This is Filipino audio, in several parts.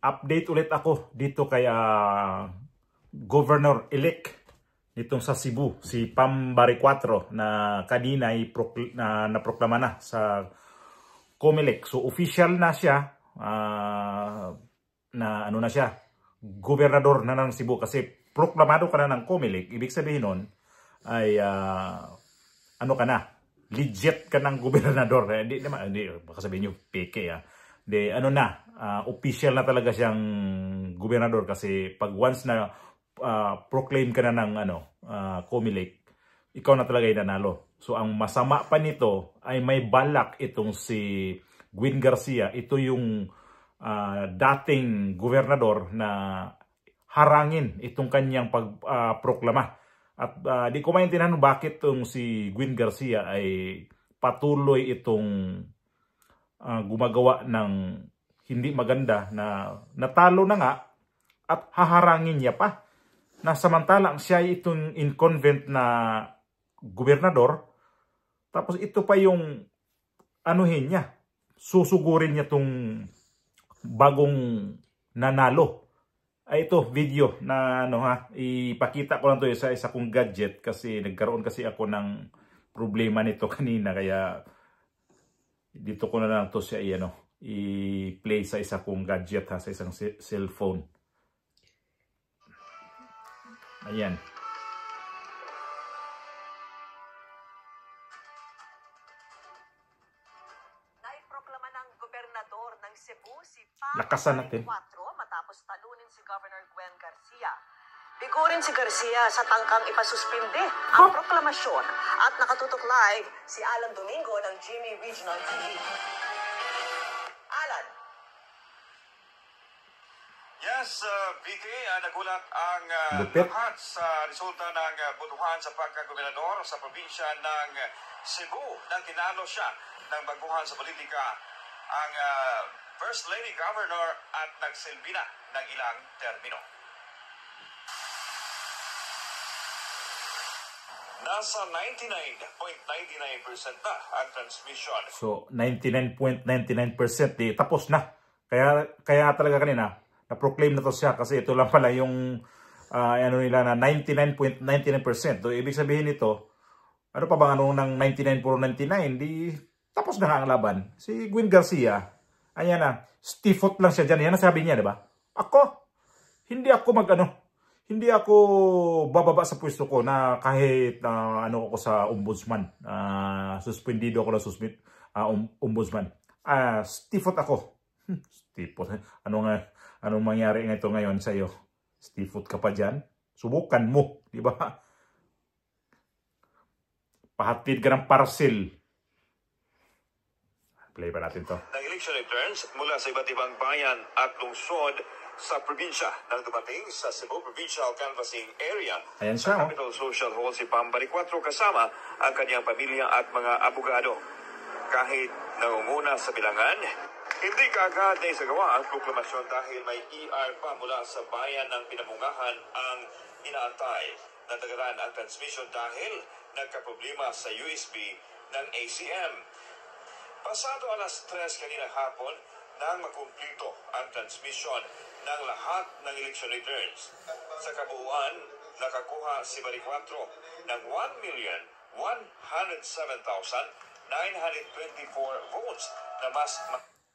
update ulit ako dito kay Governor-elect nitong sa Cebu, si Pambari 4 na kanina naproklama na sa COMELEC. So official na siya na ano na siya, gobernador na ng Cebu kasi proklamado ka na ng COMELEC. Ibig sabihin nun ay ano ka na, legit ka ng gobernador. Hindi naman, baka sabihin nyo peke De, ano na, official na talaga siyang gobernador kasi pag once na proclaim ka na ng COMELEC, ikaw na talaga yung nanalo. So ang masama pa nito ay may balak itong si Gwin Garcia. Ito yung dating gobernador na harangin itong kanyang pagproklama. At di ko maintindihan bakit itong si Gwin Garcia ay patuloy itong gumagawa ng hindi maganda na natalo na nga at haharangin niya pa. Na samantalang siya itong incumbent na gobernador, tapos ito pa yung anuhin niya, susugurin niya itong bagong nanalo. Ay ito video na ipakita ko lang to sa isa kong gadget kasi nagkaroon kasi ako ng problema nito kanina kaya dito ko na lang to siya i-play sa isa kong gadget sa isang cellphone. Ayan. Naiproklama ng gobernador ng Cebu si Lakasan natin. Matapos talunin si Governor Gwen Garcia. Bigurin si Garcia sa tangkang ipasuspinde ang proklamasyon at nakatutok live si Alan Domingo ng GMA Regional TV. Alan. Yes, VK, nagulat ang Lupit. lahat sa resulta ng botohan sa pagkagobernador sa probinsya ng Cebu nang tinalo siya ng baguhan sa politika ang First Lady Governor at nagsilbi na ng ilang termino. Nasa 99.99% na ang transmission. So 99.99% tapos na. Kaya talaga kanina na-proclaim na to siya kasi ito lang pala yung nila na 99.99%. So ibig sabihin nito, ano pa bang ng 99.99? Di tapos na nga ang laban. Si Gwin Garcia, ayan na, stiffot lang siya dyan. Yan ang sabi niya, di ba? Hindi ako bababa sa pwesto ko na kahit ako sa ombudsman. Suspendido ako na ombudsman. Stiffot ako. Stiffot. Anong mangyari nga ito ngayon sa iyo? Stiffot ka pa dyan? Subukan mo, di ba? Pahatid ka ng parcel. Play pa natin to. Ng election returns mula sa iba't ibang bayan at lungsod sa probinsya nang dumating sa Cebu Provincial Canvassing Area. Ayan siya, sa Capital Social Hall si Pambari 4 kasama ang kanyang pamilya at mga abogado. Kahit nangunguna sa bilangan, hindi kaagad na isagawa ang proklamasyon dahil may ER pa mula sa bayan ng pinamunggahan ang inaantay. Natagalan ang transmission dahil nagkaproblema sa USB ng ACM. Pasado alas 3 kanina hapon nang makumplito ang transmission ng lahat ng election returns. Sa kabuuan, nakakuha si Bari 4 ng 1,107,924 votes na mas...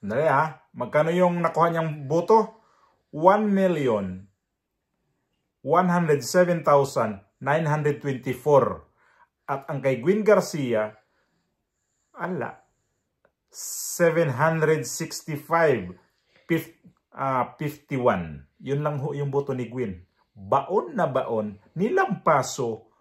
Dali magkano yung nakuha niyang boto? 1,107,924. At ang kay Gwin Garcia, 765, 51. Yun lang ho yung boto ni Gwin. Baon na baon, nilampaso.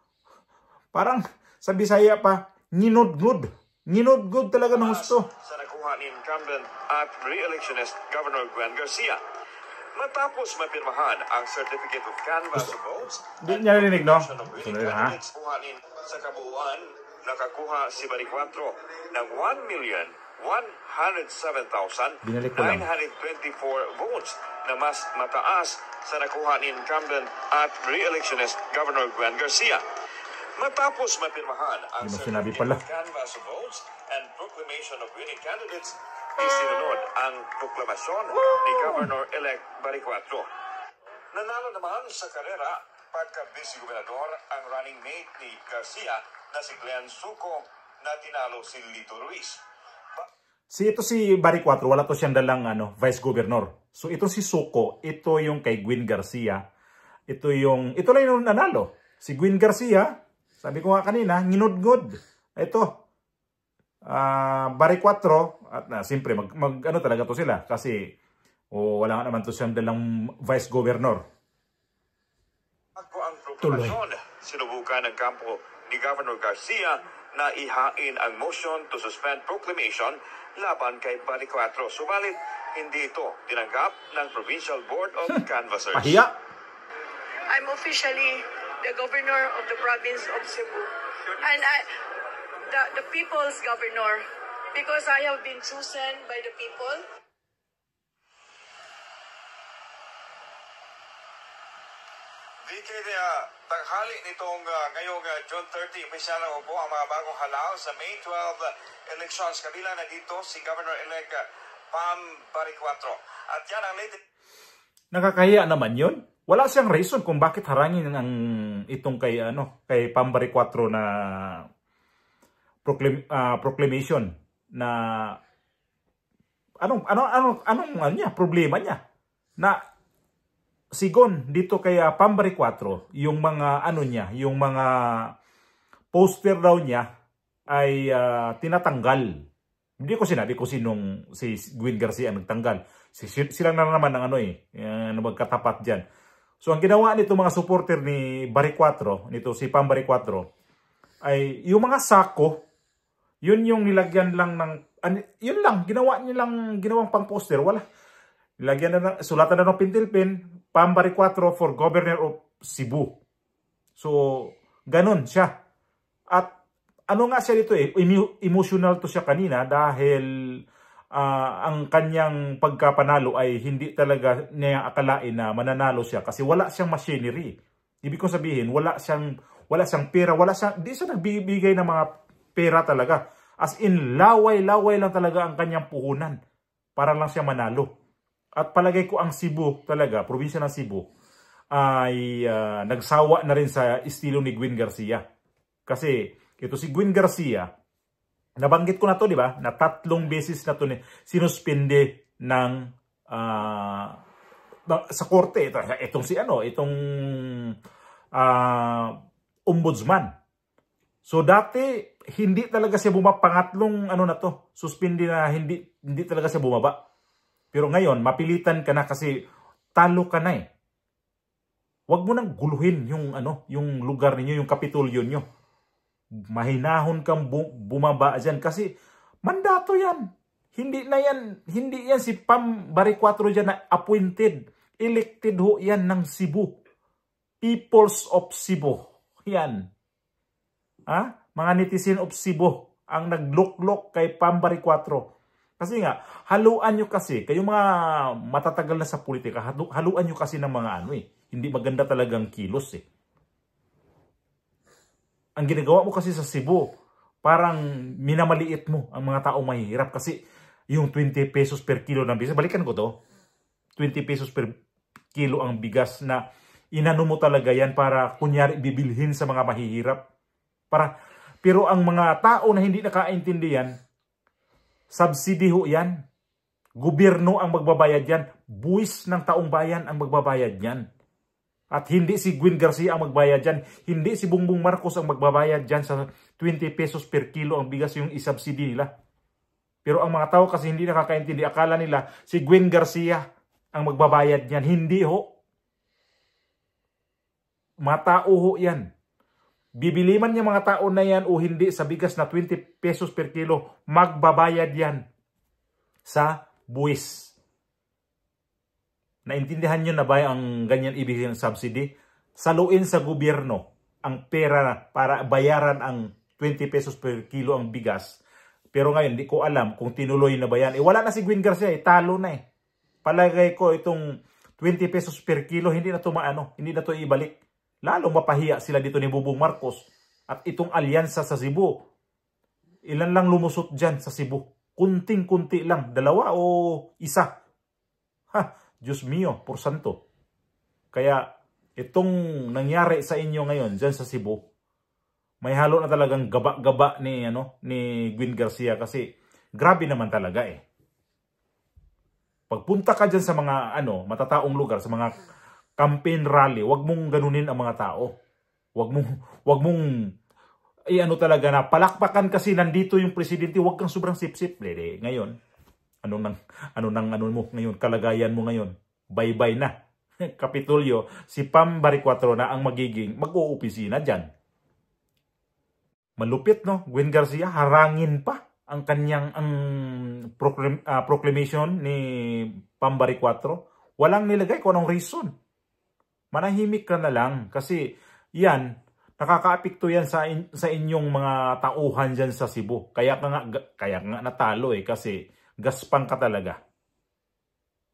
Parang sa Bisaya pa, nginudgud. Nginudgud talaga ng gusto. Sa nakuha ni incumbent at re-electionist Governor Gwen Garcia. Matapos mapirmahan ang Certificate of Canvass of Votes, Hindi niya narinig, no? sa kabuuan, nakakuha si Bari 4 ng 1,107,924 votes na mas mataas sa nakuha ni incumbent at re-electionist Governor Gwen Garcia. Matapos mapirmahan ang Certificate of Canvass of Votes and proclamation of winning candidates, isinunod ang proklamasyon ni Governor-elect Baricuatro. Nanalo naman sa karera pagka-vice gobernador ang running mate ni Garcia na si Glenn Suco na tinalo si Lito Ruiz. Si Baricuatro, wala to siyang dalang vice governor. So ito si Suco, ito yung kay Gwen Garcia. Ito lang yung nanalo. Si Gwen Garcia, sabi ko nga kanina, nginudgod. Ito, Baricuatro, at siyempre ano talaga to sila kasi wala nga naman to siyang dalang vice governor. Ako ang proklamasyon, sinubukan ng kampo ni Governor Garcia na ihain ang motion to suspend proclamation laban kay Baricuatro. Subalit, hindi ito tinanggap ng Provincial Board of Canvassers. Pahiya! I'm officially the governor of the province of Cebu. And the people's governor, because I have been chosen by the people. DK, tanghali nitong ngayong June 30, opisyal na upo ang mga bagong halaw sa May 12 elections. Kabila na dito si Governor-elect Pam Baricuatro. At yan ang latest. Nakakahiya naman yun. Wala siyang reason kung bakit harangin ang itong kay Pam Baricuatro na proclamation na anong problema niya na sigon dito kay Pam Baricuatro, yung mga yung mga poster daw niya ay tinatanggal. Hindi ko sinabi kung si Gwen Garcia ang nagtanggal. Sila na naman ang magkatapat diyan. So ang ginawa nito mga supporter ni Baricuatro, nito si Pam Baricuatro, ay yung mga sako, yun yung nilagyan lang ng yun lang ginawang pang-poster, wala. Nilagyan na sulatan na ng pintilpin, Pam Baricuatro for Governor of Cebu. So ganun siya. At nga siya dito emotional to siya kanina dahil ang kanyang pagkapanalo ay hindi talaga niya akalain na mananalo siya kasi wala siyang machinery. Ibig kong sabihin, wala siyang pera, hindi siya nagbibigay ng mga pera talaga. As in, laway-laway lang talaga ang kanyang puhunan para lang siya manalo. At palagay ko ang Cebu talaga, probinsya ng Cebu, ay nagsawa na rin sa estilo ni Gwen Garcia. Kasi ito si Gwen Garcia, nabanggit ko na to, di ba? Na 3 beses na to sinuspende ng sa korte. Itong ombudsman. So dati hindi talaga siya pangatlong suspende na hindi talaga siya bumaba. Pero ngayon mapilitan ka na kasi talo ka na eh. Huwag mo nang guluhin yung lugar ninyo, yung kapitolyo nyo. Mahinahon kang bumaba dyan kasi mandato yan. Hindi yan si Pam Baricuatro dyan na appointed. Elected ho yan ng Cebu. Peoples of Cebu. Yan. Mga netizen of Cebu ang nagluklok kay Pam Baricuatro. Kasi nga, haluan nyo kasi, kayong mga matatagal na sa politika, haluan nyo kasi ng mga hindi maganda talagang kilos eh. Ang ginagawa mo kasi sa Cebu, parang minamaliit mo ang mga taong mahihirap kasi yung 20 pesos per kilo ng bigas, balikan ko to, 20 pesos per kilo ang bigas na inano mo talaga yan para kunyari bibilhin sa mga mahihirap. Pero ang mga tao na hindi nakaintindihan, subsidy ho yan. Gobyerno ang magbabayad yan. Buwis ng taong bayan ang magbabayad yan. At hindi si Gwen Garcia ang magbayad dyan. Hindi si Bongbong Marcos ang magbabayad dyan sa 20 pesos per kilo ang bigas yung isubsidy nila. Pero ang mga tao kasi hindi nakakaintindi. Akala nila si Gwen Garcia ang magbabayad dyan. Hindi ho. Mga tao ho yan. Bibili man niya mga tao na yan o hindi sa bigas na 20 pesos per kilo, magbabayad yan sa buwis. Naintindihan nyo na ba ang ganyan ibig ng subsidy? Saluin sa gobyerno ang pera para bayaran ang 20 pesos per kilo ang bigas. Pero ngayon, di ko alam kung tinuloy na ba yan. Wala na si Gwen Garcia, talo na eh. Palagay ko itong 20 pesos per kilo, hindi na to hindi na to ibalik. Lalong mapahiya sila dito ni Bongbong Marcos at itong alyansa sa Cebu. Ilan lang lumusot dyan sa Cebu. Kunting-kunti lang. 2 o 1. Ha, Diyos mio, por santo. Kaya itong nangyari sa inyo ngayon dyan sa Cebu, may halo na talagang gaba-gaba ni Gwen Garcia kasi grabe naman talaga eh. Pagpunta ka dyan sa mga matataong lugar, sa mga campaign rally, wag mong ganunin ang mga tao. Wag mong talaga na palakpakan kasi nandito yung presidente, wag kang sobrang sip-sip. Ngayon, ano mo ngayon, kalagayan mo ngayon, bye-bye na. Kapitulyo, si Pam Baricuatro na ang mag-uupisina dyan. Malupit, no? Gwen Garcia, harangin pa ang kanyang proclamation ni Pam Baricuatro. Walang nilagay kung anong reason. Manahimik ka na lang kasi yan, nakakaapekto yan sa inyong mga tauhan dyan sa Cebu. Kaya nga natalo kasi gaspang ka talaga.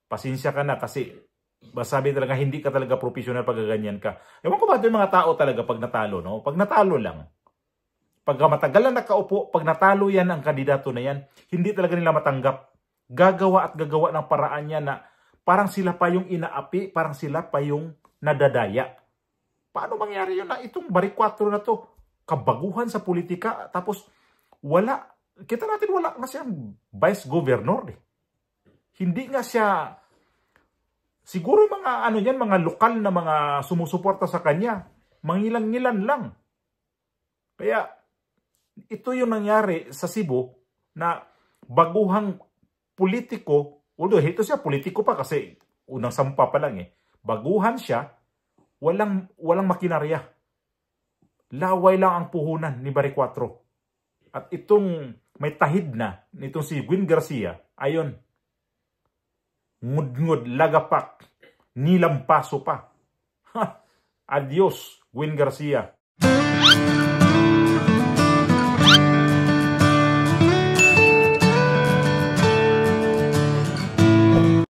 Pasensya ka na kasi sabi talaga hindi ka talaga professional pag ganyan ka. Ewan ko ba yung mga tao talaga pag natalo, no? Pag natalo lang. Pag matagal na nakaupo, pag natalo yan ang kandidato na yan, hindi talaga nila matanggap. Gagawa at gagawa ng paraan yan na parang sila pa yung inaapi, parang sila pa yung nadadaya. Paano mangyari yun? Itong Baricuatro na to, kabaguhan sa politika, tapos kita natin wala na siyang vice governor. Hindi nga siya, siguro mga lokal na mga sumusuporta sa kanya, mangilan-ngilan lang. Kaya, ito yung nangyari sa Cebu na baguhang politiko, although ito siya politiko pa kasi unang sampa pa lang baguhan siya, walang makinarya. Laway lang ang puhunan ni Baricuatro. At itong may tahid na nitong si Gwen Garcia, ayon, ngud-ngud, lagapak, nilampaso pa. Adios, Gwen Garcia.